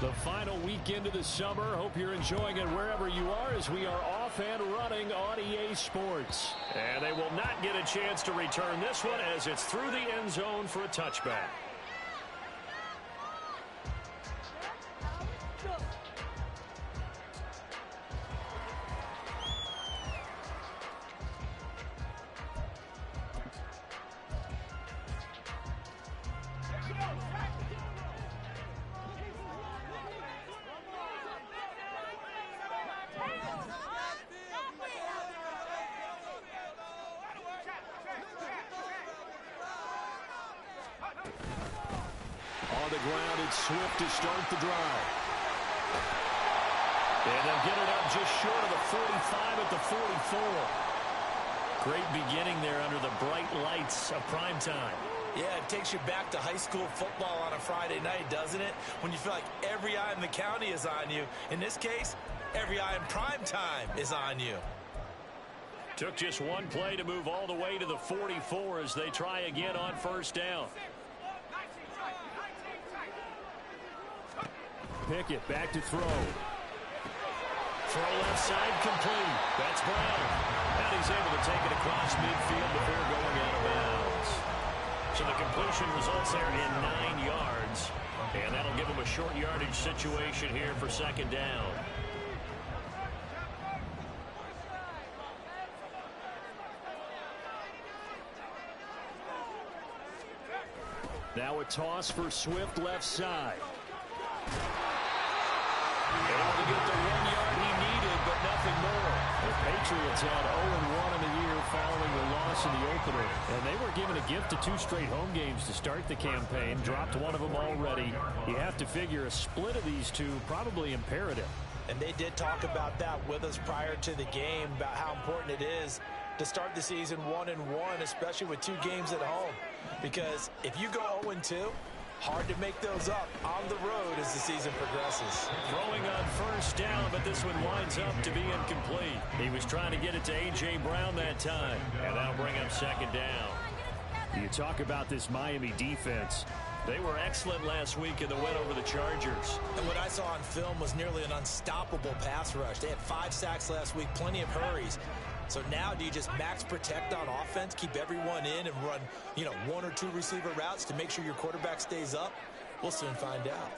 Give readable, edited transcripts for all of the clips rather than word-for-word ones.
The final weekend of the summer. Hope you're enjoying it wherever you are as we are off and running on EA Sports. And they will not get a chance to return this one as it's through the end zone for a touchback. On the ground, it's Swift to start the drive. And they'll get it up just short of the 45 at the 44. Great beginning there under the bright lights of prime time. Yeah, it takes you back to high school football on a Friday night, doesn't it? When you feel like every eye in the county is on you. In this case, every eye in prime time is on you. Took just one play to move all the way to the 44 as they try again on first down. Pickett back to throw. Throw left side complete. That's Brown. And he's able to take it across midfield before going out of bounds. So the completion results there in 9 yards. And that'll give him a short yardage situation here for second down. Now a toss for Swift left side. Able to get the 1 yard he needed, but nothing more. The Patriots had 0-1 in the year following the loss in the opener. And they were given a gift of 2 straight home games to start the campaign. Dropped one of them already. You have to figure a split of these two probably imperative. And they did talk about that with us prior to the game, about how important it is to start the season 1-1, especially with 2 games at home. Because if you go 0-2, hard to make those up on the road as the season progresses. Throwing on first down, but this one winds up to be incomplete. He was trying to get it to A.J. Brown that time, and that'll bring up second down. You talk about this Miami defense. They were excellent last week in the win over the Chargers. And what I saw on film was nearly an unstoppable pass rush. They had 5 sacks last week, plenty of hurries. So now do you just max protect on offense, keep everyone in and run, 1 or 2 receiver routes to make sure your quarterback stays up? We'll soon find out.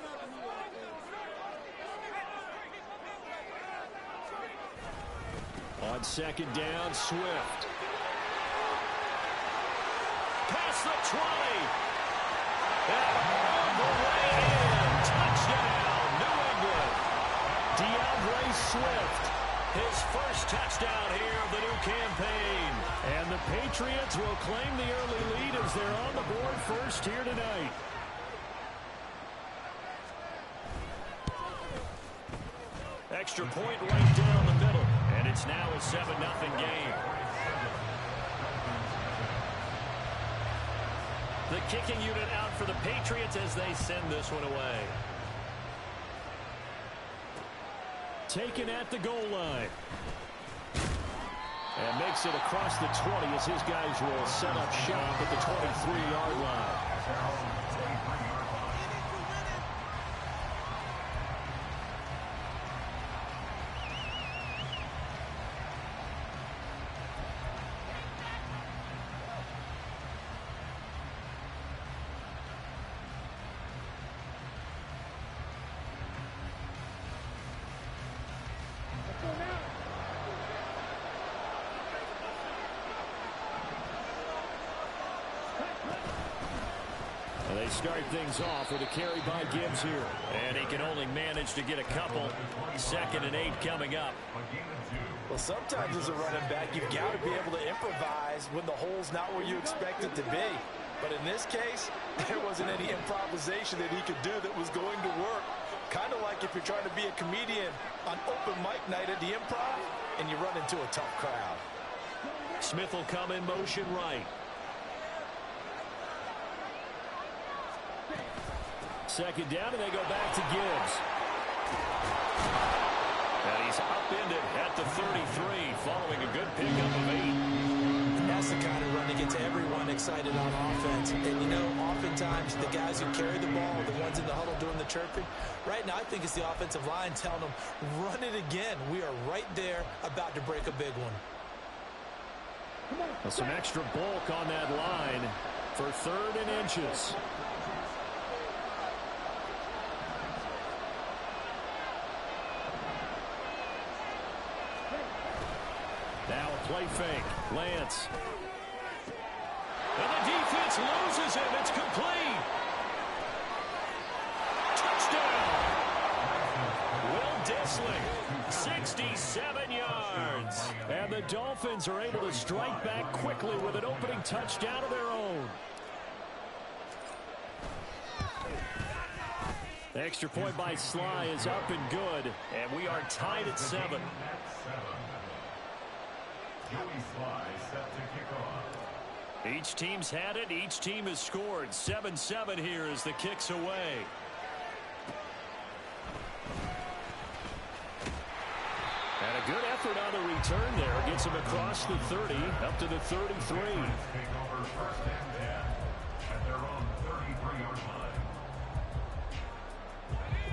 On second down, Swift. Past the 20. And all the way in. Touchdown, New England. DeAndre Swift. His first touchdown here of the new campaign. And the Patriots will claim the early lead as they're on the board first here tonight. Extra point right down the middle. And it's now a 7-0 game. The kicking unit out for the Patriots as they send this one away. Taken at the goal line. And makes it across the 20 as his guys will set up shop at the 23-yard line. They start things off with a carry by Gibbs here. And he can only manage to get a couple. 2nd and 8 coming up. Well, sometimes as a running back, you've got to be able to improvise when the hole's not where you expect it to be. But in this case, there wasn't any improvisation that he could do that was going to work. Kind of like if you're trying to be a comedian on open mic night at the Improv and you run into a tough crowd. Smith will come in motion right. Second down, and they go back to Gibbs. And he's upended at the 33, following a good pickup of 8. That's the kind of run that gets everyone excited on offense. And, you know, oftentimes the guys who carry the ball, the ones in the huddle doing the chirping, right now I think it's the offensive line telling them, run it again. We are right there about to break a big one. Well, some extra bulk on that line for 3rd and inches. Now a play fake. Lance. And the defense loses him. It's complete. Touchdown. Will Dissling, 67 yards. And the Dolphins are able to strike back quickly with an opening touchdown of their own. The extra point by Sly is up and good. And we are tied at 7. Each team's had it. Each team has scored. 7-7 here as the kick's away. And a good effort on the return there. Gets him across the 30, up to the 33.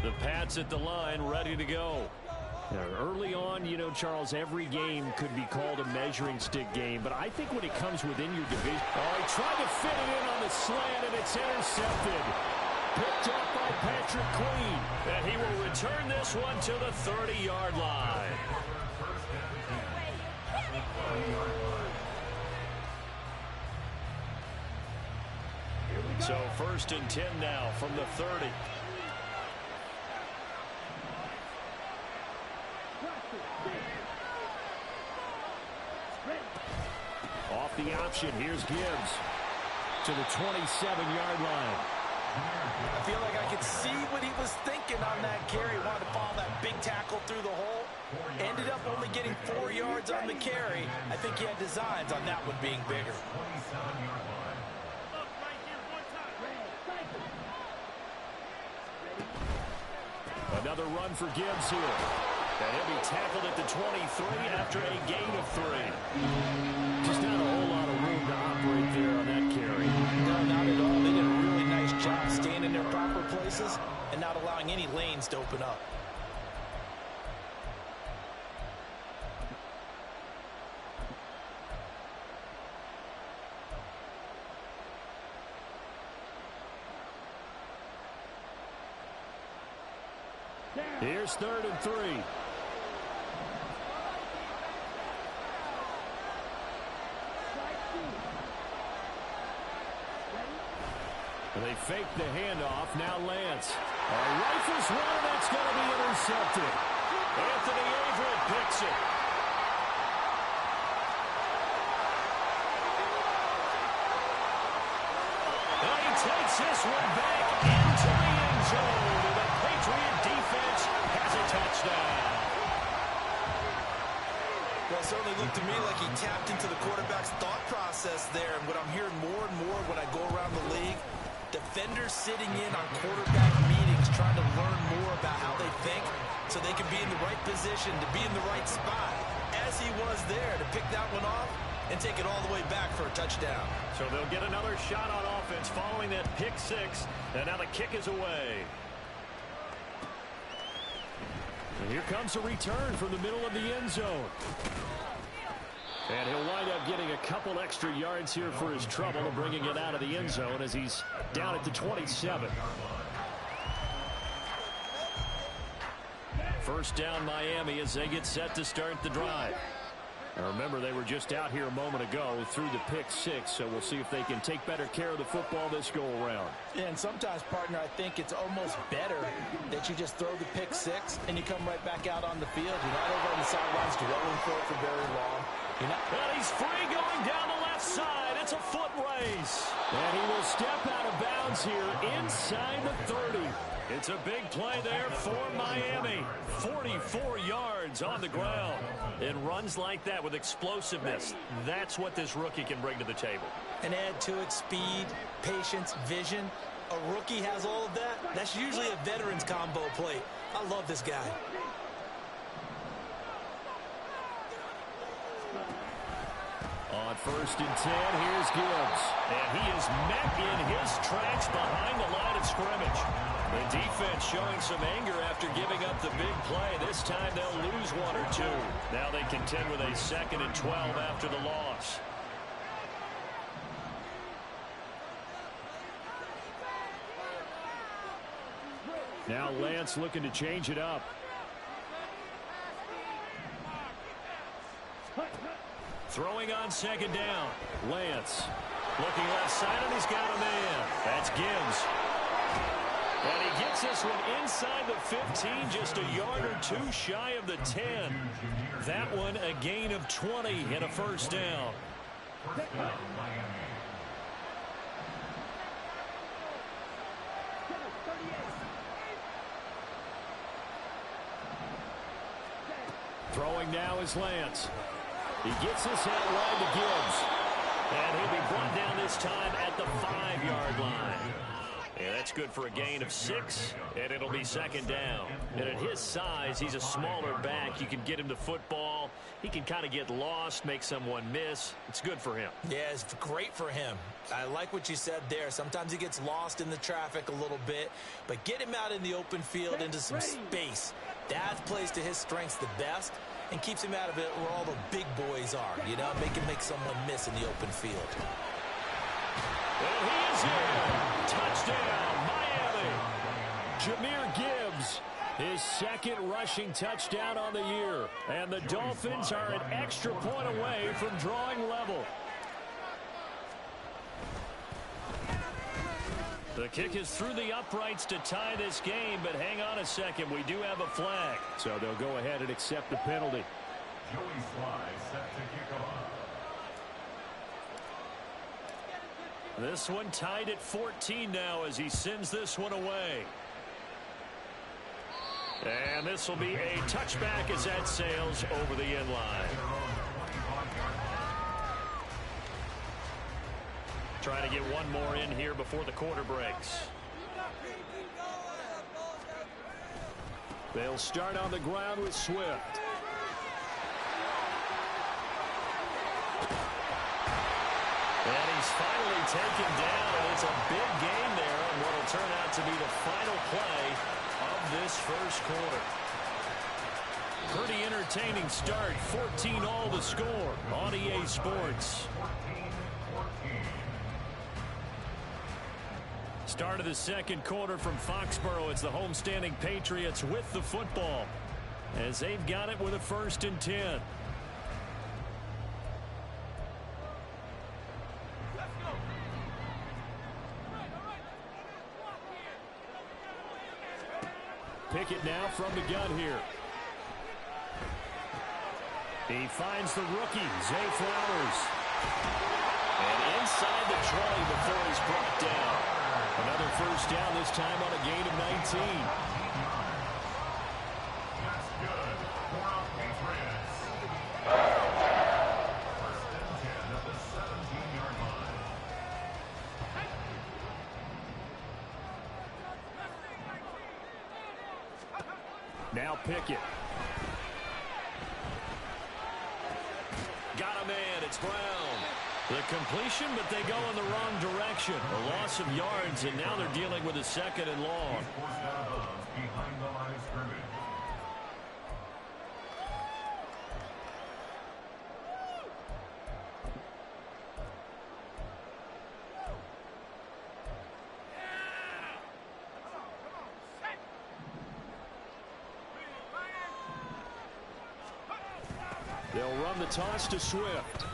The Pats at the line, ready to go. Early on, you know, Charles, every game could be called a measuring stick game, but I think when it comes within your division... Oh, he tried to fit it in on the slant, and it's intercepted. Picked up by Patrick Queen. And he will return this one to the 30-yard line. So 1st and 10 now from the 30. Off the option, here's Gibbs to the 27-yard line. I feel like I could see what he was thinking on that carry. Wanted to follow that big tackle through the hole. Ended up only getting 4 yards on the carry. I think he had designs on that one being bigger. Another run for Gibbs here. And he'll be tackled at the 23 after a gain of 3. Just not a whole lot of room to operate there on that carry. No, not at all. They did a really nice job staying in their proper places and not allowing any lanes to open up. Here's 3rd and 3. They fake the handoff. Now Lance. Rifles one. That's going to be intercepted. Anthony Averett picks it. And he takes this one back into the end zone. And the Patriot defense has a touchdown. Well, it certainly looked to me like he tapped into the quarterback's thought process there. And what I'm hearing more and more when I go around the league, defenders sitting in on quarterback meetings trying to learn more about how they think so they can be in the right position to be in the right spot, as he was there to pick that one off and take it all the way back for a touchdown. So they'll get another shot on offense following that pick 6, and now the kick is away. And here comes a return from the middle of the end zone. And he'll wind up getting a couple extra yards here for his trouble and bringing it out of the end zone as he's down at the 27. First down Miami as they get set to start the drive. Now remember, they were just out here a moment ago through the pick 6, so we'll see if they can take better care of the football this go around. Yeah, and sometimes, partner, I think it's almost better that you just throw the pick 6 and you come right back out on the field. You're not over on the sidelines dwelling for it for very long. And he's free going down the left side. It's a foot race. And he will step out of bounds here inside the 30. It's a big play there for Miami. 44 yards on the ground. And runs like that with explosiveness, that's what this rookie can bring to the table. And add to it speed, patience, vision. A rookie has all of that. That's usually a veteran's combo plate. I love this guy. On On 1st and 10, here's Gibbs. And he is met in his tracks behind the line of scrimmage. The defense showing some anger after giving up the big play. This time they'll lose 1 or 2. Now they contend with a 2nd and 12 after the loss. Now Lance looking to change it up. Throwing on 2nd down. Lance looking left side, and he's got a man. That's Gibbs. And he gets this one inside the 15, just a yard or 2 shy of the 10. That one a gain of 20 and a 1st down. Throwing now is Lance. He gets this out wide to Gibbs. And he'll be brought down this time at the 5-yard line. And that's good for a gain of 6, and it'll be 2nd down. And at his size, he's a smaller back. You can get him to football. He can kind of get lost, make someone miss. It's good for him. Yeah, it's great for him. I like what you said there. Sometimes he gets lost in the traffic a little bit, but get him out in the open field into some space. That plays to his strengths the best and keeps him out of it where all the big boys are, you know, make him make someone miss in the open field. And he is in. Touchdown, Miami. Jahmyr Gibbs, his 2nd rushing touchdown on the year. And the Dolphins are an extra point away from drawing level. The kick is through the uprights to tie this game, but hang on a second. We do have a flag. So they'll go ahead and accept the penalty. Joey Sly set to kick off. This one tied at 14 now as he sends this one away. And this will be a touchback as that sails over the end line. Trying to get one more in here before the quarter breaks. They'll start on the ground with Swift. And he's finally taken down, and it's a big gain there on what will turn out to be the final play of this first quarter. Pretty entertaining start. 14-all the score on EA Sports. Start of the 2nd quarter from Foxborough. It's the homestanding Patriots with the football as they've got it with a 1st and 10. Pickett now from the gun here. He finds the rookie, Zay Flowers. And inside the 20 before he's brought down. Another 1st down, this time on a gain of 19. That's good for our Patriots. 1st and 10 at the 17-yard line. Now Pickett. Got a man, it's Brown. The completion, but they go in the wrong direction. A loss of yards, and now they're dealing with a 2nd and long. Forced out of bounds behind the line of scrimmage. They'll run the toss to Swift.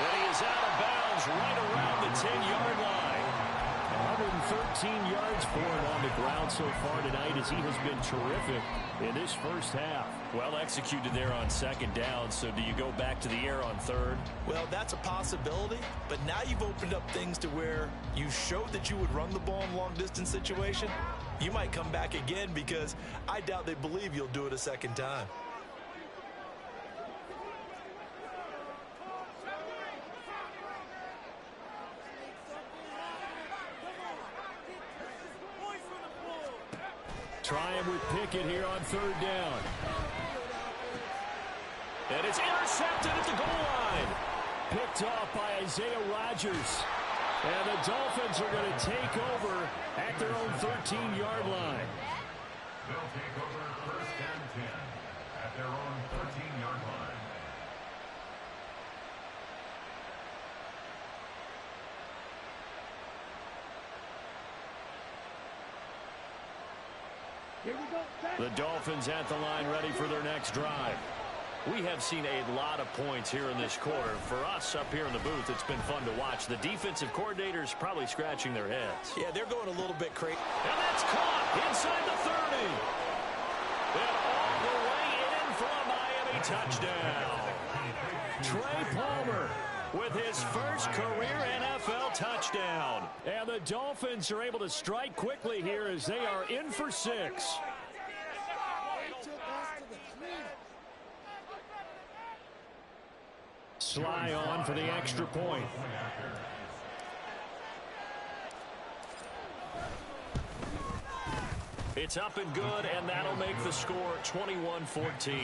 And he is out of bounds right around the 10-yard line. 113 yards for him on the ground so far tonight as he has been terrific in this first half. Well executed there on 2nd down, so do you go back to the air on 3rd? Well, that's a possibility, but now you've opened up things to where you showed that you would run the ball in long-distance situation. You might come back again because I doubt they believe you'll do it a 2nd time. Trying with Pickett here on 3rd down. And it's intercepted at the goal line. Picked off by Isaiah Rodgers. And the Dolphins are going to take over at their own 13-yard line. They'll take over first and 10 at their own 13-yard line. The Dolphins at the line ready for their next drive. We have seen a lot of points here in this quarter. For us up here in the booth, it's been fun to watch. The defensive coordinators probably scratching their heads. Yeah, they're going a little bit crazy. And that's caught inside the 30. And all the way in for a Miami touchdown. Trey Palmer with his first career NFL touchdown. And the Dolphins are able to strike quickly here as they are in for 6. Sly on for the extra point. It's up and good, and that'll make the score 21-14.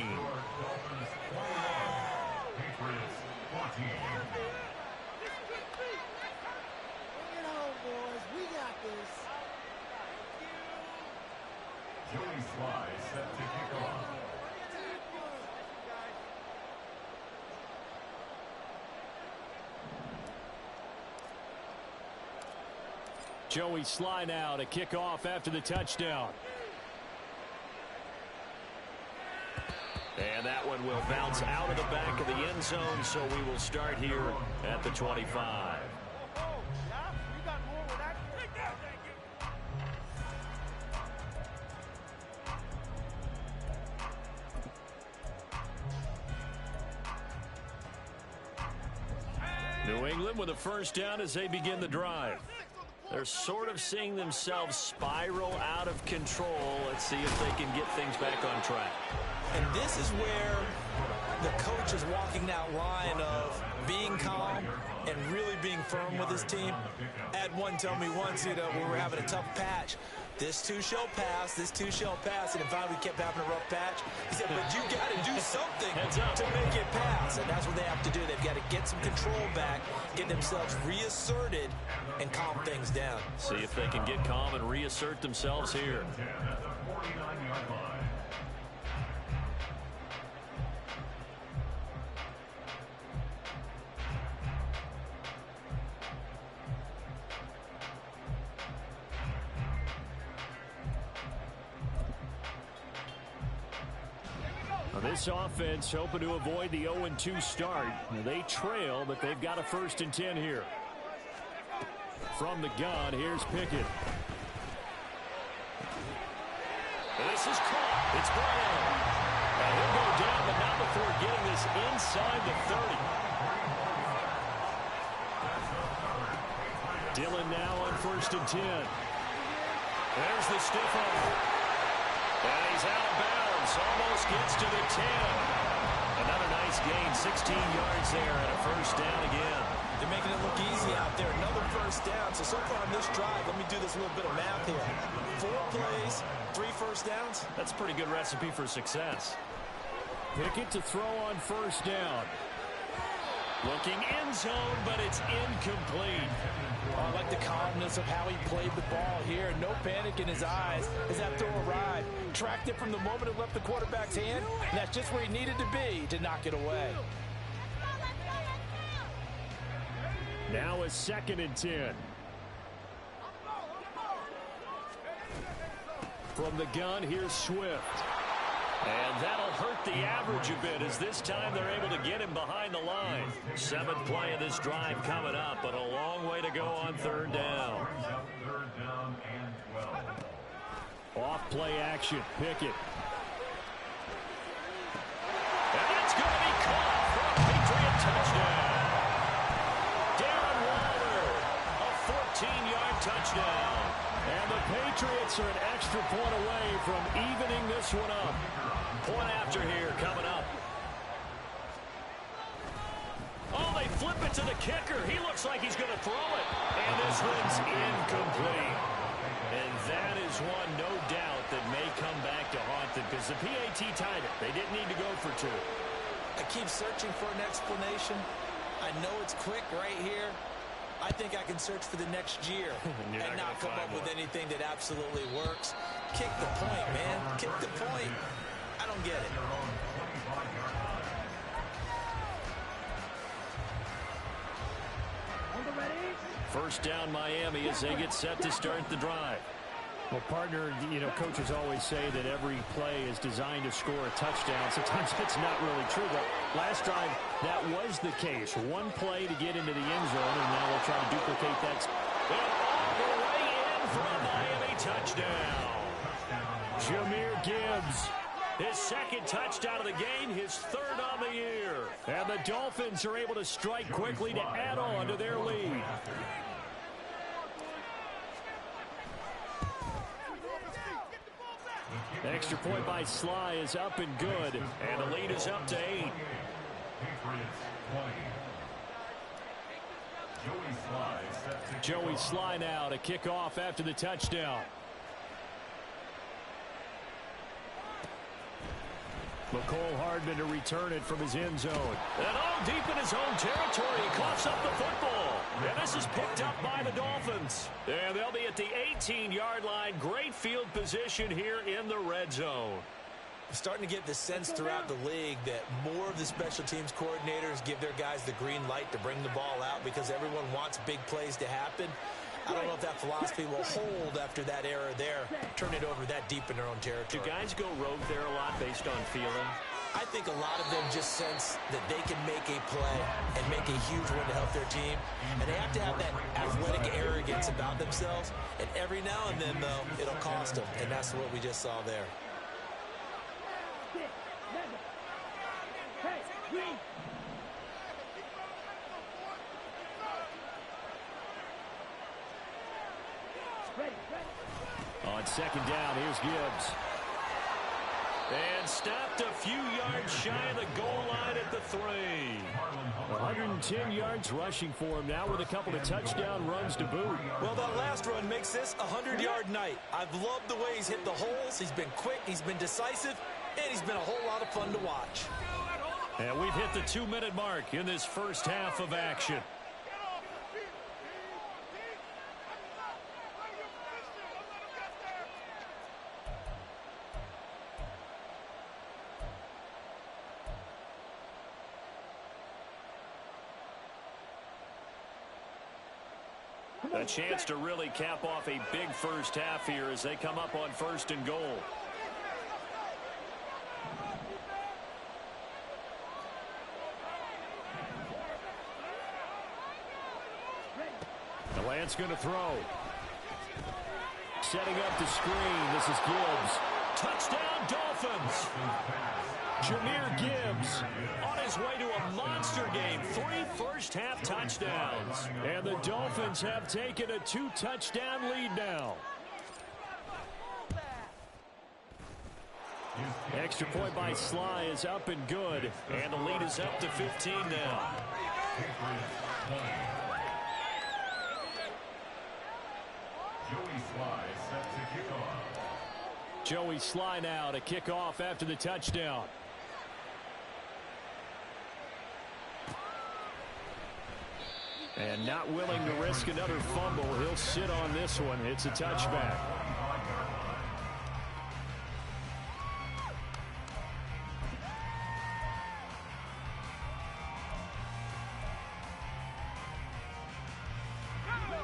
Joey Sly set to kick off. Joey Sly now to kick off after the touchdown. And that one will bounce out of the back of the end zone, so we will start here at the 25. New England with a first down as they begin the drive. They're sort of seeing themselves spiral out of control. Let's see if they can get things back on track. And this is where the coach is walking that line of being calm and really being firm with his team. Had one tell me once, when we were having a tough patch, this too shall pass, this too shall pass, and finally we kept having a rough patch. He said, but you got to do something to make it pass, and that's what they have to do. They've got to get some control back, get themselves reasserted, and calm things down. See if they can get calm and reassert themselves here. This offense hoping to avoid the 0-2 start. They trail, but they've got a 1st and 10 here. From the gun, here's Pickett. This is caught. It's Brown. And he'll go down, but not before getting this inside the 30. Dillon now on 1st and 10. There's the stiff arm. And he's out of bounds. Almost gets to the 10. Another nice gain, 16 yards there, and a 1st down again. They're making it look easy out there. Another 1st down. So far on this drive, let me do this little bit of math here. 4 plays, 3 1st downs. That's a pretty good recipe for success. Pickett to throw on 1st down. Looking end zone, but it's incomplete. I like the calmness of how he played the ball here. No panic in his eyes as that throw arrived. Tracked it from the moment it left the quarterback's hand, and that's just where he needed to be to knock it away. Now a 2nd and 10. From the gun, here's Swift. And that'll hurt the average a bit as this time they're able to get him behind the line. 7th play of this drive coming up, but a long way to go on 3rd down. Off play action, Pickett. And that's going to be caught for a Patriot touchdown. Darren Waller, a 14-yard touchdown. And the Patriots are an extra point away from evening this one up. Point after here coming up. Oh, they flip it to the kicker. He looks like he's going to throw it. And this one's incomplete. And that is one, no doubt, that may come back to haunt them because the PAT tied it. They didn't need to go for 2. I keep searching for an explanation. I know it's quick right here. I think I can search for the next year and not come up with anything that absolutely works. Kick the point, man. Kick the point. I don't get it. First down Miami as they get set to start the drive. Well, partner, you know, coaches always say that every play is designed to score a touchdown. Sometimes that's not really true, but last drive, that was the case. One play to get into the end zone, and now we'll try to duplicate that. And all the way in for a Miami touchdown. Jahmyr Gibbs. His second touchdown of the game, his third on the year. And the Dolphins are able to strike quickly to add on to their lead. Extra point by Sly is up and good. And the lead is up to 8. Joey Sly now to kick off after the touchdown. McCole Hardman to return it from his end zone. And all deep in his own territory, he coughs up the football. And this is picked up by the Dolphins. And they'll be at the 18-yard line. Great field position here in the red zone. I'm starting to get the sense throughout the league that more of the special teams coordinators give their guys the green light to bring the ball out because everyone wants big plays to happen. I don't know if that philosophy will hold after that error there, turn it over that deep in their own territory. Do guys go rogue there a lot based on feeling? I think a lot of them just sense that they can make a play and make a huge one to help their team. And they have to have that athletic arrogance about themselves. And every now and then, though, it'll cost them. And that's what we just saw there. On second down, here's Gibbs. And stopped a few yards shy of the goal line at the 3. 110 yards rushing for him now with a couple of touchdown runs to boot. Well, that last run makes this a 100-yard night. I've loved the way he's hit the holes. He's been quick, he's been decisive, and he's been a whole lot of fun to watch. And we've hit the 2-minute mark in this first half of action. A chance to really cap off a big first half here as they come up on 1st and goal. The Lance going to throw. Setting up the screen. This is Gibbs. Touchdown, Dolphins. Jahmyr Gibbs On his way to a monster game. 3 first-half touchdowns. And the Dolphins have taken a 2-touchdown lead now. Extra point by Sly is up and good. And the lead is up to 15 now. Joey Sly now to kick off after the touchdown. And not willing to risk another fumble. He'll sit on this one. It's a touchback.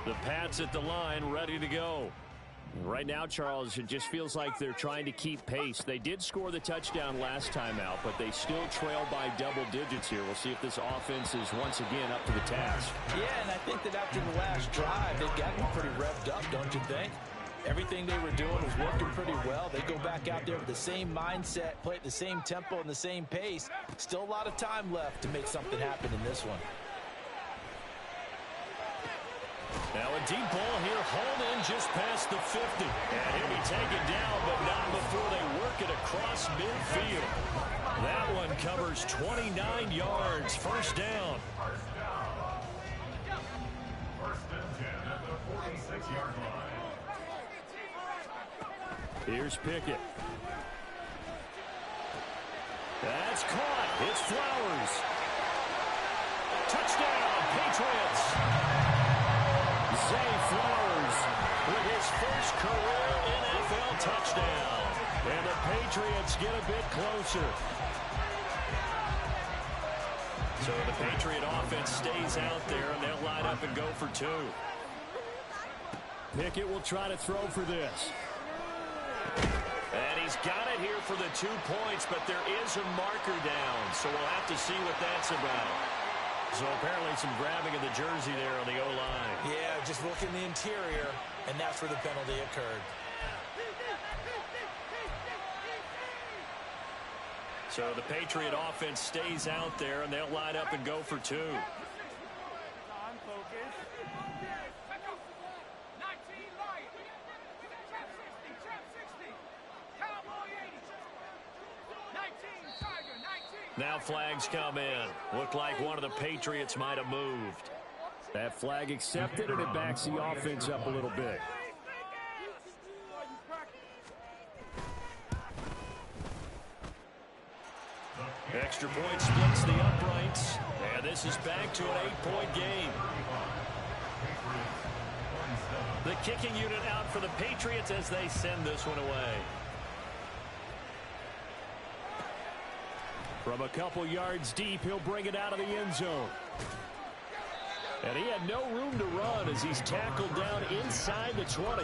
The Pats at the line, ready to go. Right now, Charles, it just feels like they're trying to keep pace. They did score the touchdown last time out, but they still trail by double digits here. We'll see if this offense is once again up to the task. Yeah, and I think that after the last drive, they've gotten pretty revved up, don't you think? Everything they were doing was working pretty well. They go back out there with the same mindset, play at the same tempo and the same pace. Still a lot of time left to make something happen in this one. Now a deep ball here, hauled in just past the 50. And he'll be taken down, but not before they work it across midfield. That one covers 29 yards. First down. First and 10 at the 46-yard line. Here's Pickett. That's caught. It's Flowers. Touchdown, Patriots. Zay Flowers with his first career NFL touchdown. And the Patriots get a bit closer. So the Patriot offense stays out there, and they'll line up and go for two. Pickett will try to throw for this. And he's got it here for the 2 points, but there is a marker down, so we'll have to see what that's about. So apparently some grabbing of the jersey there on the O-line. Yeah, just look in the interior, and that's where the penalty occurred. So the Patriot offense stays out there, and they'll line up and go for two. Now flags come in. Looked like one of the Patriots might have moved. That flag accepted, and it backs the offense up a little bit. Extra point splits the uprights, and this is back to an 8-point game. The kicking unit out for the Patriots as they send this one away. From a couple yards deep, he'll bring it out of the end zone. And he had no room to run as he's tackled down inside the 20.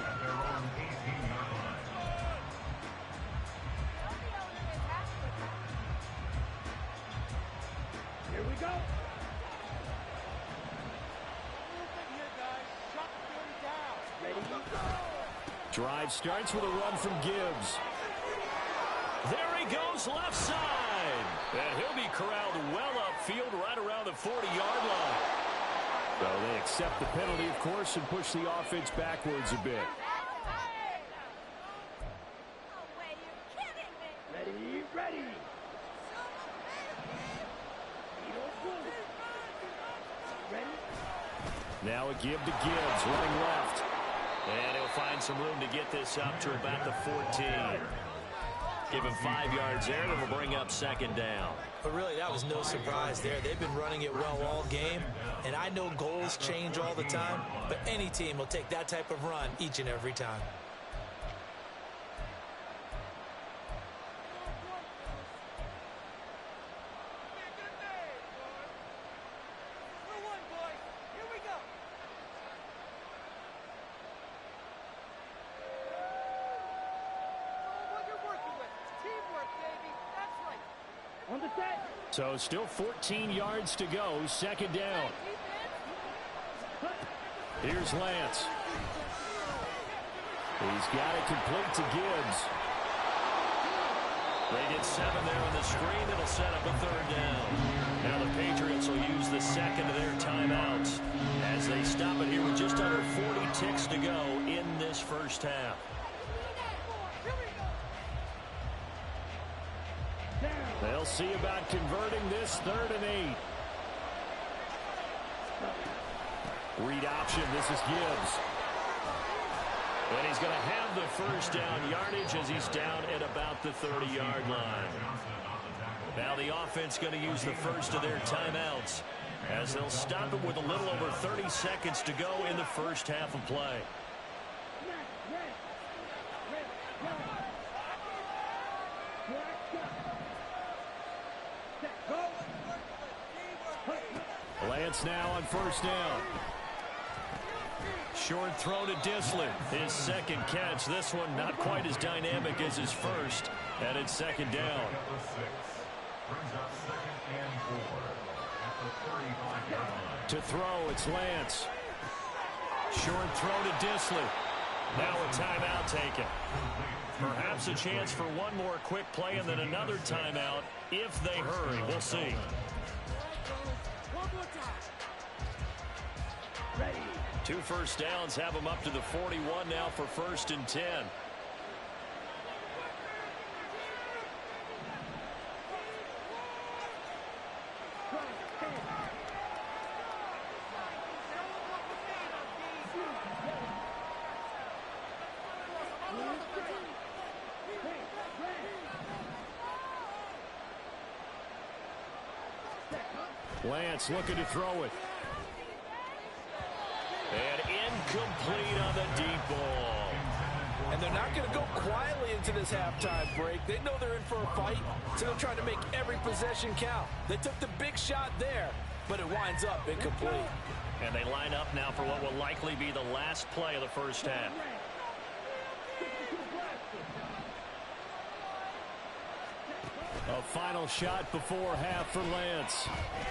Here we go. Drive starts with a run from Gibbs. There he goes left side. And he'll be corralled well upfield right around the 40-yard line. So they accept the penalty, of course, and push the offense backwards a bit. Ready, ready. Now a give to Gibbs, running left. And he'll find some room to get this up to about the 14. Give him 5 yards there, and it'll bring up second down. But really, that was no surprise there. They've been running it well all game, and I know goals change all the time, but any team will take that type of run each and every time. So still 14 yards to go, second down. Here's Lance. He's got it complete to Gibbs. They get 7 there on the screen. It'll set up a third down. Now the Patriots will use the second of their timeouts as they stop it here with just under 40 ticks to go in this first half. They'll see about converting this 3rd and 8. Read option. This is Gibbs. And he's going to have the first down yardage as he's down at about the 30-yard line. Now the offense going to use the first of their timeouts as they'll stop it with a little over 30 seconds to go in the first half of play. Lance now on first down. Short throw to Dissler. His second catch. This one not quite as dynamic as his first. And it's second down. To throw, it's Lance. Short throw to Dissler. Now a timeout taken. Perhaps a chance for one more quick play and then another timeout if they hurry. We'll see. Ready. 2 first downs have them up to the 41 now for 1st and 10. Lance looking to throw it. And incomplete on the deep ball. And they're not going to go quietly into this halftime break. They know they're in for a fight, so they're trying to make every possession count. They took the big shot there, but it winds up incomplete. And they line up now for what will likely be the last play of the first half. A final shot before half for Lance.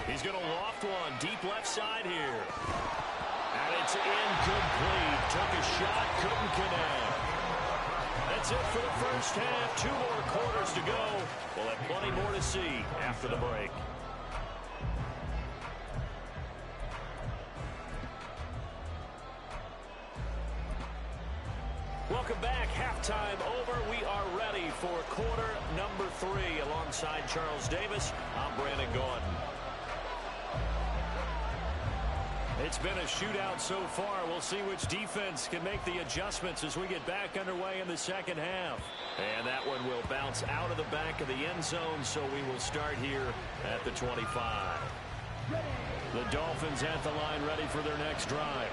He's going to loft one deep left side here. And it's incomplete. Took a shot, couldn't connect. That's it for the first half. 2 more quarters to go. We'll have plenty more to see after the break. Welcome back. Halftime over. We are ready for quarter number 3. Alongside Charles Davis, I'm Brandon Gordon. It's been a shootout so far. We'll see which defense can make the adjustments as we get back underway in the second half. And that one will bounce out of the back of the end zone, so we will start here at the 25. The Dolphins at the line ready for their next drive.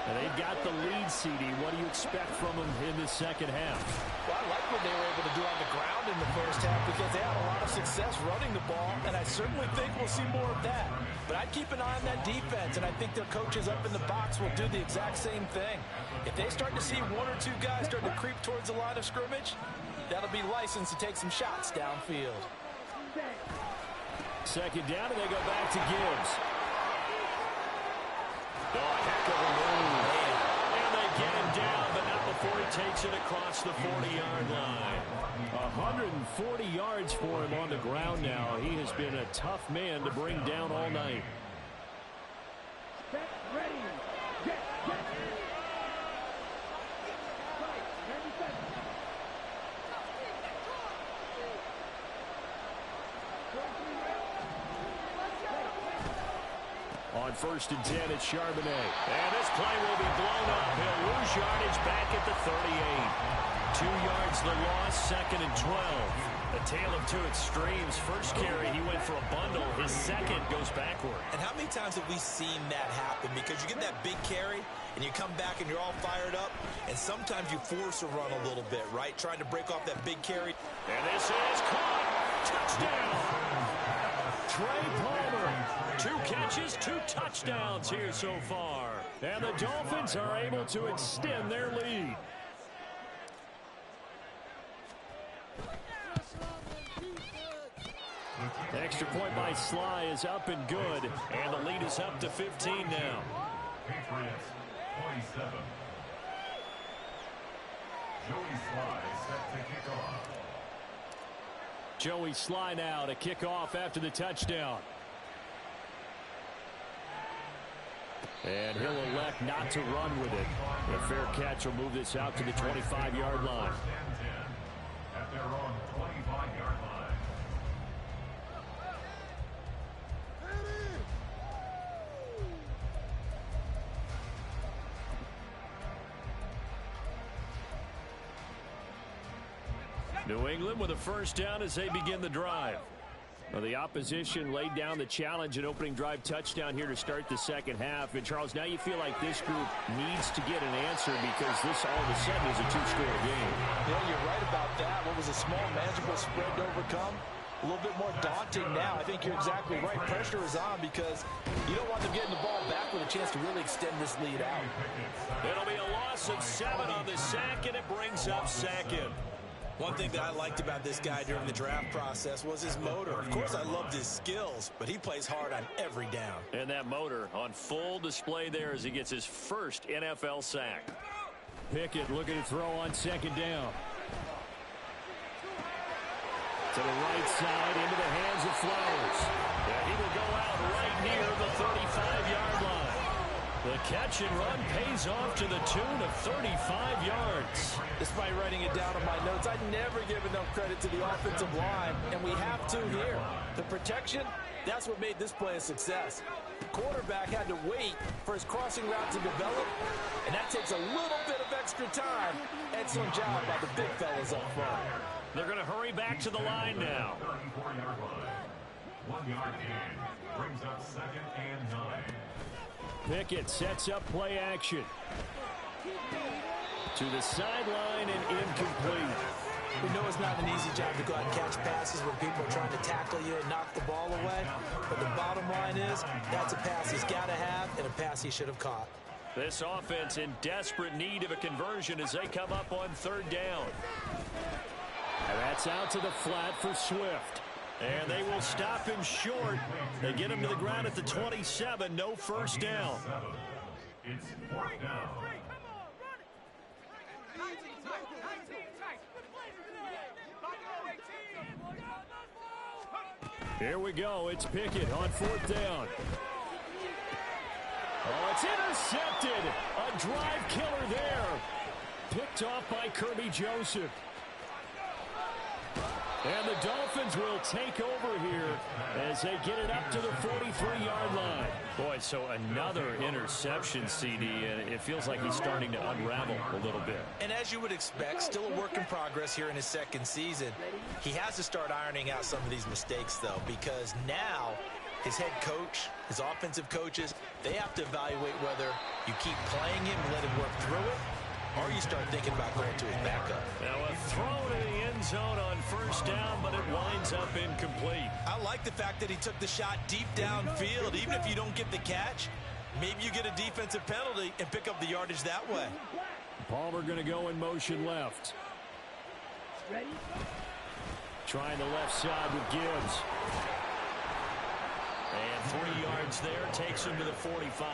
And they've got the lead, CD. What do you expect from them in the second half? Well, I like what they were able to do on the ground in the first half because they had a lot of success running the ball, and I certainly think we'll see more of that. But I'd keep an eye on that defense, and I think their coaches up in the box will do the exact same thing. If they start to see 1 or 2 guys start to creep towards the line of scrimmage, that'll be licensed to take some shots downfield. Second down, and they go back to Gibbs. Oh, heck of a move. And they get him down, but not before he takes it across the 40-yard line. 140 yards for him on the ground now. He has been a tough man to bring down all night. Get ready. Get. On 1st and 10, it's Charbonnet. And this play will be blown up. He'll lose yardage back at the 38. 2 yards the loss, 2nd and 12. A tale of 2 extremes. First carry, he went for a bundle. His second goes backward. And how many times have we seen that happen? Because you get that big carry, and you come back and you're all fired up, and sometimes you force a run a little bit, right? Trying to break off that big carry. And this is caught. Touchdown. Trey Palmer. 2 catches, 2 touchdowns here so far. And the Dolphins are able to extend their lead. Extra point by Sly is up and good. And the lead is up to 15 now. Patriots 27. Joey Sly set to kick off. Joey Sly now to kick off after the touchdown. And he'll elect not to run with it. A fair catch will move this out to the 25-yard line. First and 10 at their own 25-yard line. New England with a first down as they begin the drive. Well, the opposition laid down the challenge and opening drive touchdown here to start the second half. And, Charles, now you feel like this group needs to get an answer because this all of a sudden is a 2-score game. Yeah, you're right about that. What was a small, manageable spread to overcome? A little bit more daunting now. I think you're exactly right. Pressure is on because you don't want them getting the ball back with a chance to really extend this lead out. It'll be a loss of 7 on the sack, and it brings up 2nd. One thing that I liked about this guy during the draft process was his motor. Of course, I loved his skills, but he plays hard on every down. And that motor on full display there as he gets his first NFL sack. Pickett looking to throw on 2nd down. To the right side into the hands of Flowers. Yeah, he will go out right near the 35-yard line. The catch and run pays off to the tune of 35 yards. Despite writing it down on my notes, I never give enough credit to the offensive line, and we have to here. The protection, that's what made this play a success. The quarterback had to wait for his crossing route to develop, and that takes a little bit of extra time. Excellent job by the big fellas up front. They're going to hurry back to the line now. 34-yard line. 1 1-yard gain. Brings up 2nd and 9. Pickett sets up play action. To the sideline and incomplete. We know it's not an easy job to go out and catch passes when people are trying to tackle you and knock the ball away. But the bottom line is, that's a pass he's got to have and a pass he should have caught. This offense in desperate need of a conversion as they come up on 3rd down. And that's out to the flat for Swift. And they will stop him short. They get him to the ground at the 27. No first down. It's 4th down. Here we go. It's Pickett on 4th down. Oh, it's intercepted. A drive killer there. Picked off by Kirby Joseph. And the Dolphins will take over here as they get it up to the 43-yard line. Boy, so another interception, CD, and it feels like he's starting to unravel a little bit. And as you would expect, still a work in progress here in his 2nd season. He has to start ironing out some of these mistakes, though, because now his head coach, his offensive coaches, they have to evaluate whether you keep playing him and let him work through it, or you start thinking about going to his backup. Now a throw to the end zone on 1st down, but it winds up incomplete. I like the fact that he took the shot deep downfield. Even if you don't get the catch, maybe you get a defensive penalty and pick up the yardage that way. Palmer going to go in motion left. Ready? Trying the left side with Gibbs. And 3 yards there takes him to the 45.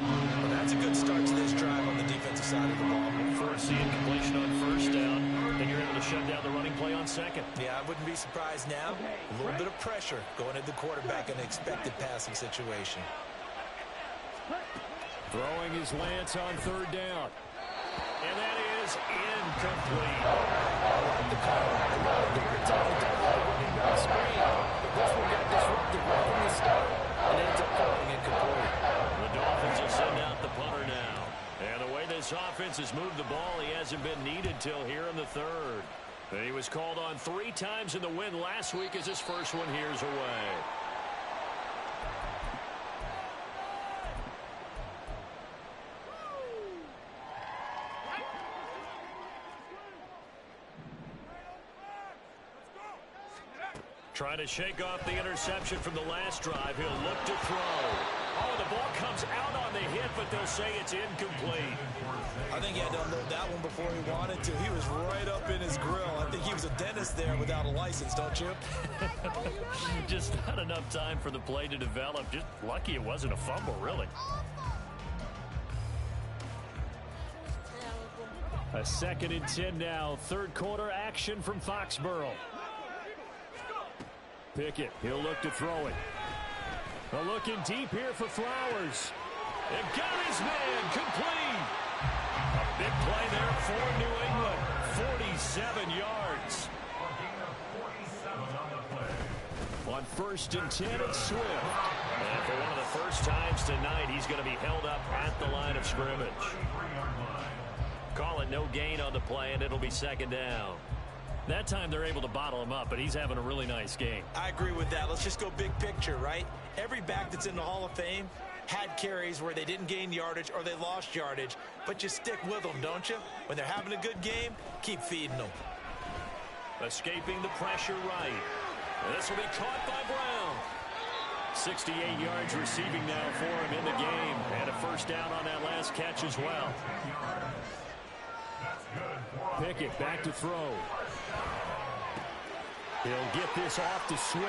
Well, that's a good start to this drive on the defensive side of the ball. Force the incompletion on 1st down. Then you're able to shut down the running play on 2nd. Yeah, I wouldn't be surprised now. A little bit of pressure going at the quarterback in an expected passing situation. Throwing his Lance on 3rd down. And that is incomplete. The call. Every time the double running back screen, but this one got disrupted right from the start and ends up falling incomplete. The Dolphins will send out the punter now. And the way this offense has moved the ball, he hasn't been needed till here in the 3rd. He was called on 3 times in the win last week as his first one here's away. Trying to shake off the interception from the last drive. He'll look to throw. Oh, the ball comes out on the hit, but they'll say it's incomplete. I think he had to unload that one before he wanted to. He was right up in his grill. I think he was a dentist there without a license, don't you? Just not enough time for the play to develop. Just lucky it wasn't a fumble, really. A 2nd and 10 now. 3rd quarter action from Foxborough. Pickett, he'll look to throw it. Looking deep here for Flowers. And got his man complete. A big play there for New England. 47 yards. On 1st and 10, it's Swift. And for one of the first times tonight, he's going to be held up at the line of scrimmage. Call it no gain on the play, and it'll be 2nd down. That time they're able to bottle him up, but he's having a really nice game. I agree with that. Let's just go big picture, right? Every back that's in the Hall of Fame had carries where they didn't gain yardage or they lost yardage, but you stick with them, don't you? When they're having a good game, keep feeding them. Escaping the pressure right. This will be caught by Brown. 68 yards receiving now for him in the game, and a first down on that last catch as well. Pickett back to throw. He'll get this off to Swift.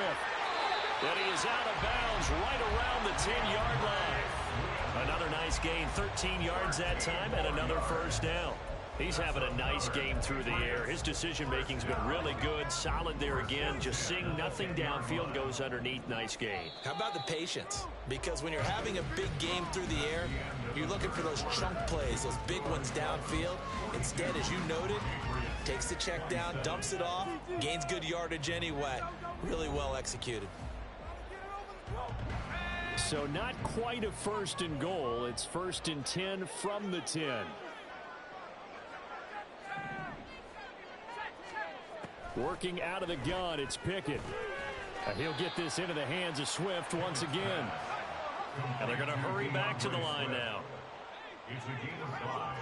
And he is out of bounds right around the 10-yard line. Another nice gain, 13 yards that time, and another first down. He's having a nice game through the air. His decision-making's been really good, solid there again. Just seeing nothing downfield, goes underneath. Nice gain. How about the patience? Because when you're having a big game through the air, you're looking for those chunk plays, those big ones downfield. Instead, as you noted, takes the check down, dumps it off, gains good yardage anyway. Really well executed. So not quite a 1st and goal. It's 1st and 10 from the 10. Working out of the gun, it's Pickett. He'll get this into the hands of Swift once again. And they're going to hurry back to the line now. It's a gain of 5.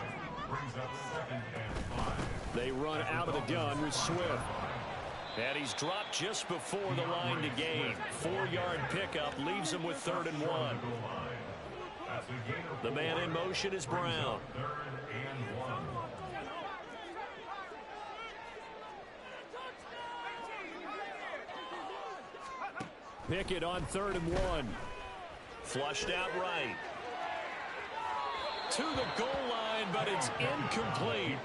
Brings up 2nd and 5. They run out of the gun with Swift. And he's dropped just before the line to gain. 4-yard pickup leaves him with 3rd and 1. The man in motion is Brown. 3rd and 1. Pickett on 3rd and 1. Flushed out right. To the goal line, but it's incomplete.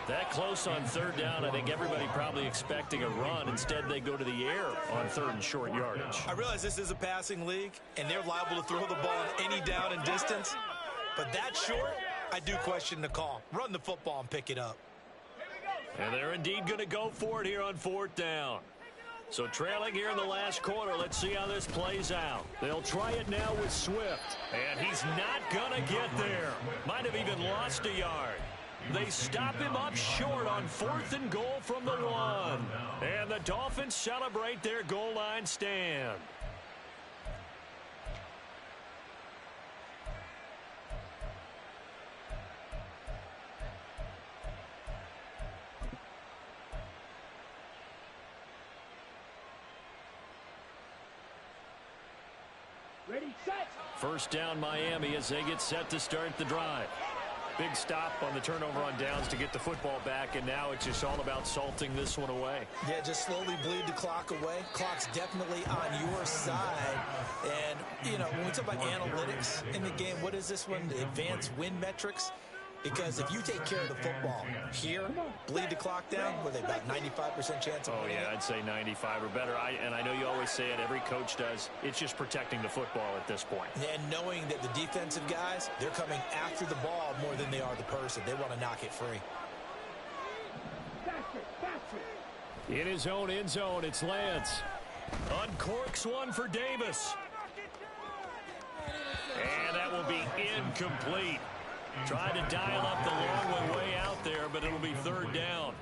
That close on 3rd down, I think everybody probably expecting a run. Instead, they go to the air on 3rd and short yardage. I realize this is a passing league, and they're liable to throw the ball on any down and distance. But that short, I do question the call. Run the football and pick it up. And they're indeed going to go for it here on 4th down. So trailing here in the last quarter, let's see how this plays out. They'll try it now with Swift. And he's not going to get there. Might have even lost a yard. They stop him up short on 4th and goal from the 1. And the Dolphins celebrate their goal line stand. Ready, set. 1st down Miami as they get set to start the drive. Big stop on the turnover on downs to get the football back, and now it's just all about salting this one away. Yeah, just slowly bleed the clock away. Clock's definitely on your side. And, you know, when we talk about analytics in the game, what is this one? The advanced win metrics? Because if you take care of the football here, bleed the clock down, what are they, about 95% chance of winning? Oh, yeah, I'd say 95 or better. And I know you always say it, every coach does. It's just protecting the football at this point. And knowing that the defensive guys, they're coming after the ball more than they are the person. They want to knock it free. Faster, faster. In his own end zone, it's Lance. Uncorks one for Davis. And that will be incomplete. Tried to dial up the long one way out there, but it'll be 3rd down.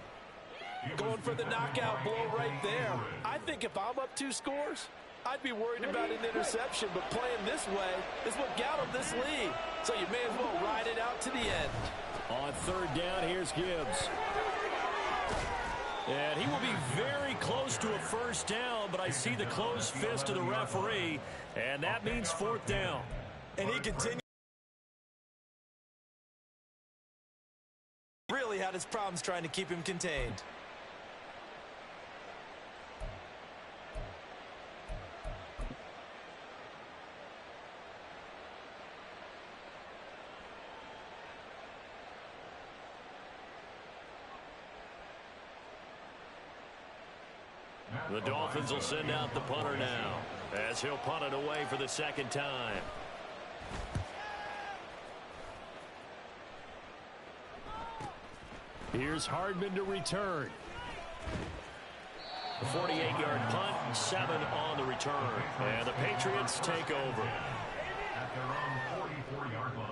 Going for the knockout blow right there. I think if I'm up 2 scores, I'd be worried about an interception, but playing this way is what got him this lead. So you may as well ride it out to the end. On 3rd down, here's Gibbs. And he will be very close to a 1st down, but I see the closed fist of the referee, and that means 4th down. And he continues. Really had his problems trying to keep him contained. The Dolphins will send out the punter now, as he'll punt it away for the 2nd time. Here's Hardman to return. A 48-yard punt, 7 on the return. And the Patriots take over. At their own 44-yard line.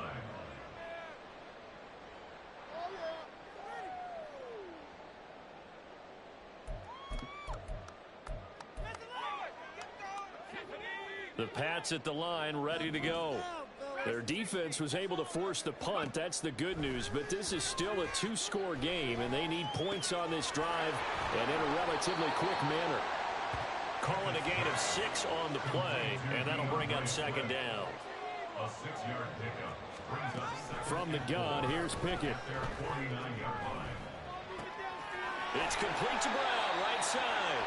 The Pats at the line, ready to go. Their defense was able to force the punt. That's the good news. But this is still a 2-score game, and they need points on this drive and in a relatively quick manner. Calling a gain of 6 on the play, and that'll bring up 2nd down. A 6-yard pickup brings up 2nd. From the gun, here's Pickett. Their 49-yard line. It's complete to Brown, right side.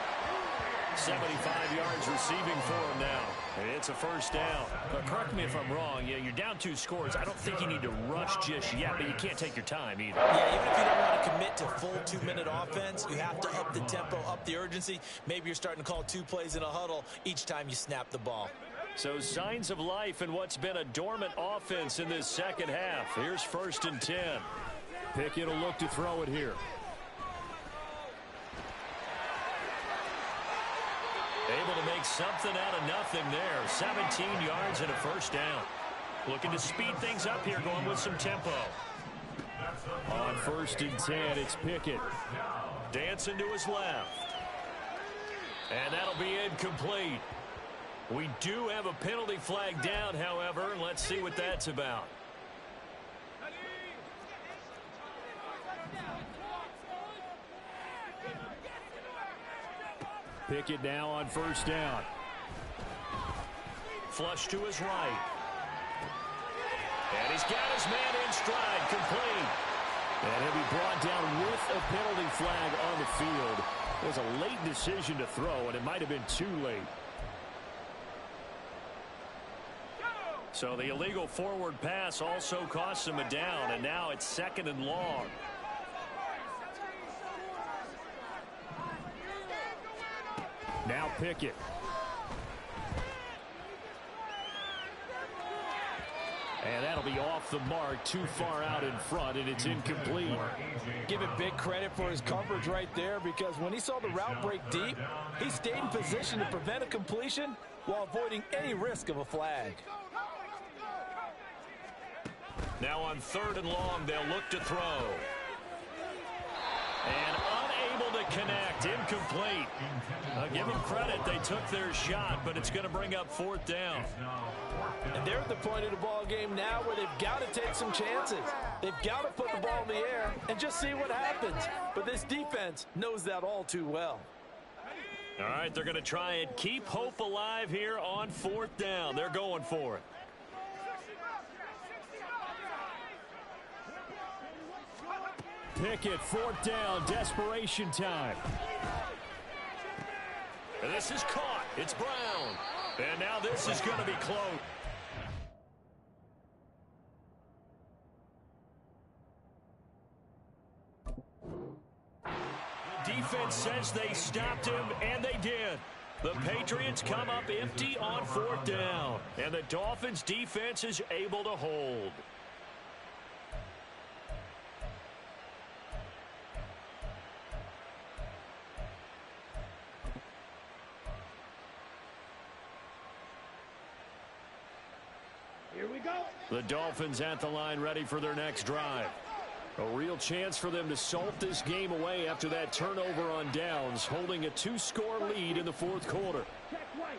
75 yards receiving for him now. And it's a 1st down. But correct me if I'm wrong. Yeah, you're down 2 scores. I don't think you need to rush just yet, but you can't take your time either. Yeah, even if you don't want to commit to full 2-minute offense, you have to up the tempo, up the urgency. Maybe you're starting to call 2 plays in a huddle each time you snap the ball. So signs of life in what's been a dormant offense in this 2nd half. Here's 1st and 10. Pickett will look to throw it here. Able to make something out of nothing there. 17 yards and a 1st down. Looking to speed things up here, going with some tempo. On 1st and 10, it's Pickett. Dancing to his left. And that'll be incomplete. We do have a penalty flag down, however. Let's see what that's about. Pickett now on first down. Flush to his right. And he's got his man in stride, complete. And he'll be brought down with a penalty flag on the field. It was a late decision to throw, and it might have been too late. So the illegal forward pass also costs him a down, and now it's 2nd and long. Now Pickett. And that'll be off the mark, too far out in front, and it's incomplete. Give it big credit for his coverage right there, because when he saw the route break deep, he stayed in position to prevent a completion while avoiding any risk of a flag. Now on 3rd and long, they'll look to throw. And unable to connect, incomplete. Give them credit, they took their shot, but it's going to bring up 4th down. And they're at the point of the ball game now where they've got to take some chances. They've got to put the ball in the air and just see what happens. But this defense knows that all too well. All right, they're going to try and keep hope alive here on 4th down. They're going for it. Pickett, 4th down, desperation time. And this is caught. It's Brown. And now this is going to be close. The defense says they stopped him, and they did. The Patriots come up empty on 4th down. And the Dolphins defense is able to hold. Here we go. The Dolphins at the line, ready for their next drive. A real chance for them to salt this game away after that turnover on downs, holding a 2-score lead in the 4th quarter. Check right.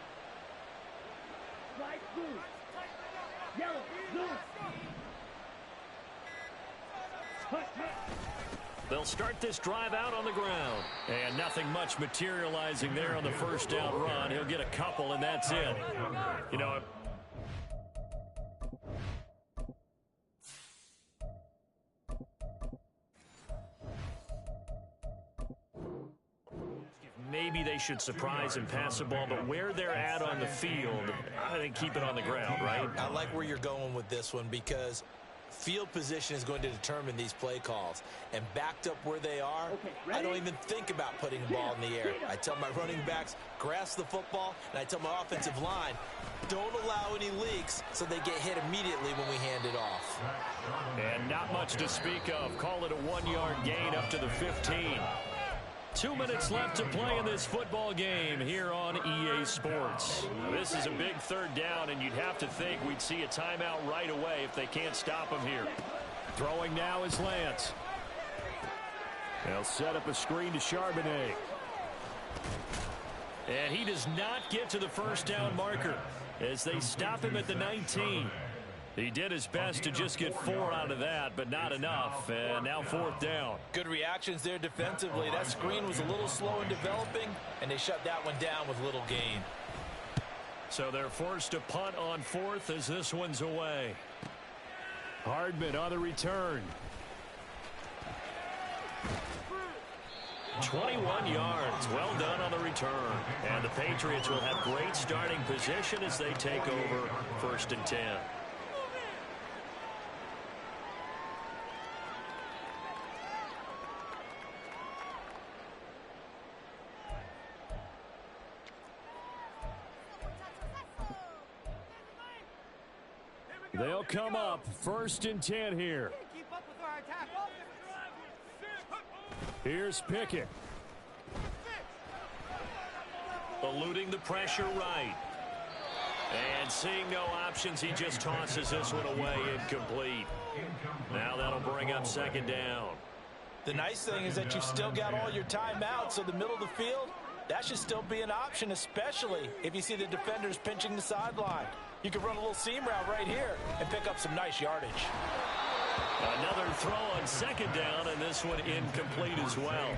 Slide blue. Yellow. Blue. Touch. They'll start this drive out on the ground. And nothing much materializing there on the first down run. He'll get a couple, and that's it. You know, maybe they should surprise and pass the ball, but where they're at on the field, I think keep it on the ground, right? I like where you're going with this one, because field position is going to determine these play calls. And backed up where they are, I don't even think about putting the ball in the air. I tell my running backs, grasp the football, and I tell my offensive line, don't allow any leaks so they get hit immediately when we hand it off. And not much to speak of. Call it a 1-yard gain up to the 15. 2 minutes left to play in this football game here on EA Sports. Now, this is a big 3rd down, and you'd have to think we'd see a timeout right away if they can't stop him here. Throwing now is Lance. They'll set up a screen to Charbonnet. And he does not get to the first down marker as they stop him at the 19. He did his best to just get 4 out of that, but not enough. And now 4th down. Good reactions there defensively. That screen was a little slow in developing, and they shut that one down with little gain. So they're forced to punt on 4th as this one's away. Hardman on the return. 21 yards. Well done on the return. And the Patriots will have great starting position as they take over 1st and 10. They'll come up 1st and 10 here. Here's Pickett. Eluding the pressure right. And seeing no options, he just tosses this one away, incomplete. Now that'll bring up 2nd down. The nice thing is that you've still got all your timeouts, so the middle of the field, that should still be an option, especially if you see the defenders pinching the sideline. You can run a little seam route right here and pick up some nice yardage. Another throw on second down, and this one incomplete as well.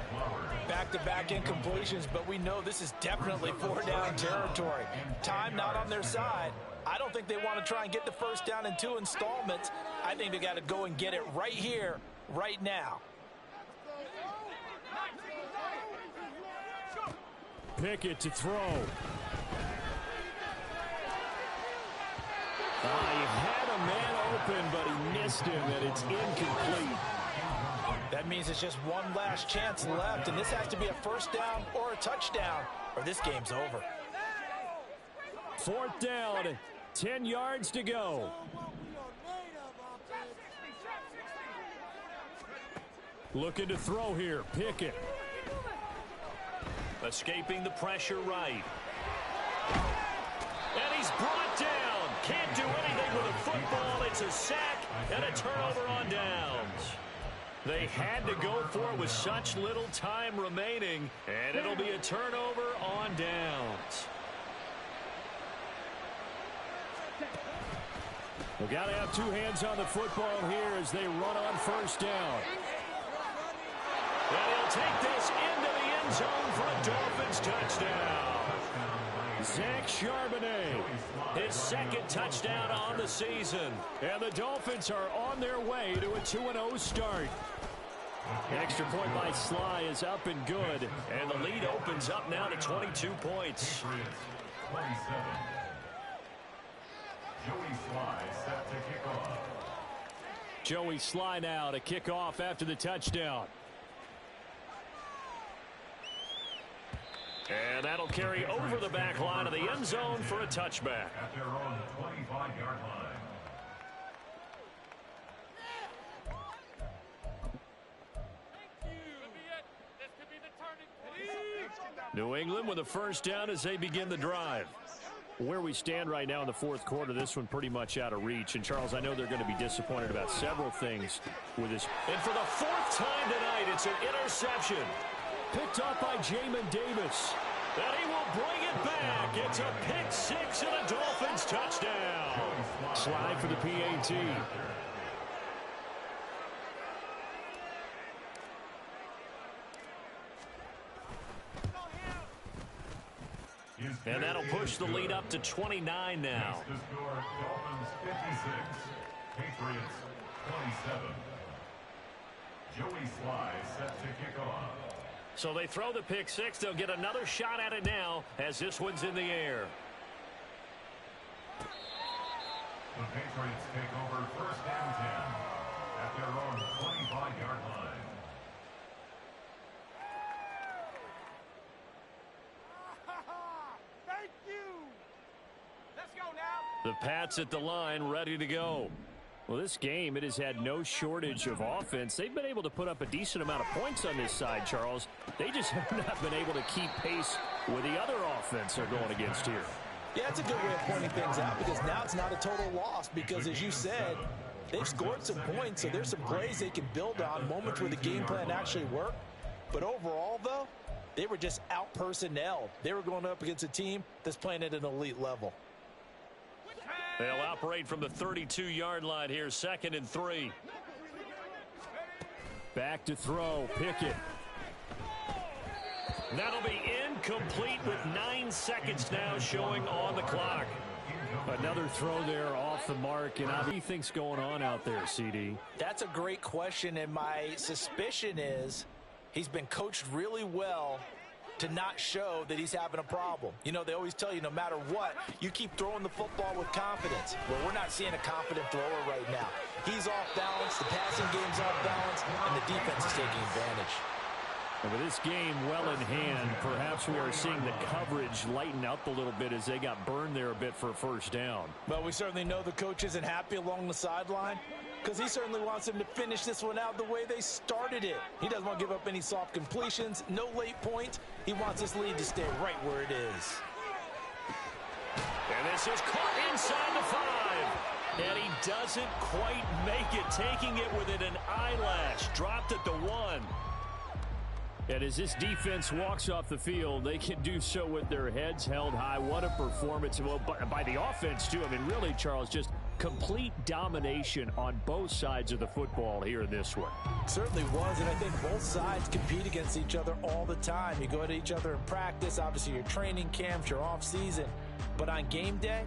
Back-to-back incompletions, but we know this is definitely four-down territory. Time not on their side. I don't think they want to try and get the first down in 2 installments. I think they got to go and get it right here, right now. Pickett to throw. He had a man open, but he missed him, and it's incomplete. That means it's just one last chance left, and this has to be a first down or a touchdown, or this game's over. 4th down, 10 yards to go. Looking to throw here, Pickett. Escaping the pressure right. And he's brought down. Can't do anything with a football. It's a sack and a turnover on downs. They had to go for it with such little time remaining, and it'll be a turnover on downs. We've got to have 2 hands on the football here as they run on first down. And he'll take this into the end zone for a Dolphins touchdown. Zach Charbonnet, his 2nd touchdown on the season. And the Dolphins are on their way to a 2-0 start. The extra point by Sly is up and good. And the lead opens up now to 22 points. Joey Sly set to kick off. Joey Sly now to kick off after the touchdown. And that'll carry over the back line of the end zone for a touchback. At their own 25-yard line. New England with a first down as they begin the drive. Where we stand right now in the 4th quarter, this one pretty much out of reach. And, Charles, I know they're going to be disappointed about several things with this. And for the 4th time tonight, it's an interception. Picked up by Jamin Davis. And he will bring it back. It's a pick 6 and a Dolphins touchdown. Slide for the PAT. And that'll push the lead up to 29 now. The score, Dolphins 56, Patriots 27. Joey Sly set to kick off. So they throw the pick 6. They'll get another shot at it now as this one's in the air. The Patriots take over first and 10 at their own 25-yard line. Thank you. Let's go now. The Pats at the line, ready to go. Well, this game, it has had no shortage of offense. They've been able to put up a decent amount of points on this side, Charles. They just have not been able to keep pace with the other offense they're going against here. Yeah, it's a good way of pointing things out because now it's not a total loss because, as you said, they've scored some points, so there's some plays they can build on, moments where the game plan actually worked. But overall, though, they were just out-personnelled. They were going up against a team that's playing at an elite level. They'll operate from the 32-yard line here, 2nd and 3. Back to throw, Pickett. That'll be incomplete with 9 seconds now showing on the clock. Another throw there off the mark. And what do you think's going on out there, CD? That's a great question, and my suspicion is he's been coached really well to not show that he's having a problem. You know, they always tell you no matter what, you keep throwing the football with confidence. Well, we're not seeing a confident thrower right now. He's off balance, the passing game's off balance, and the defense is taking advantage. And with this game well in hand, perhaps we are seeing the coverage lighten up a little bit as they got burned there a bit for a first down. Well, we certainly know the coach isn't happy along the sideline because he certainly wants them to finish this one out the way they started it. He doesn't want to give up any soft completions, no late points. He wants this lead to stay right where it is. And this is caught inside the 5. And he doesn't quite make it, taking it within an eyelash. Dropped at the 1. And as this defense walks off the field, they can do so with their heads held high. What a performance. Well, by the offense, too. I mean, really, Charles, just complete domination on both sides of the football here in this one. Certainly was, and I think both sides compete against each other all the time. You go at each other in practice, obviously your training camps, your off season. But on game day,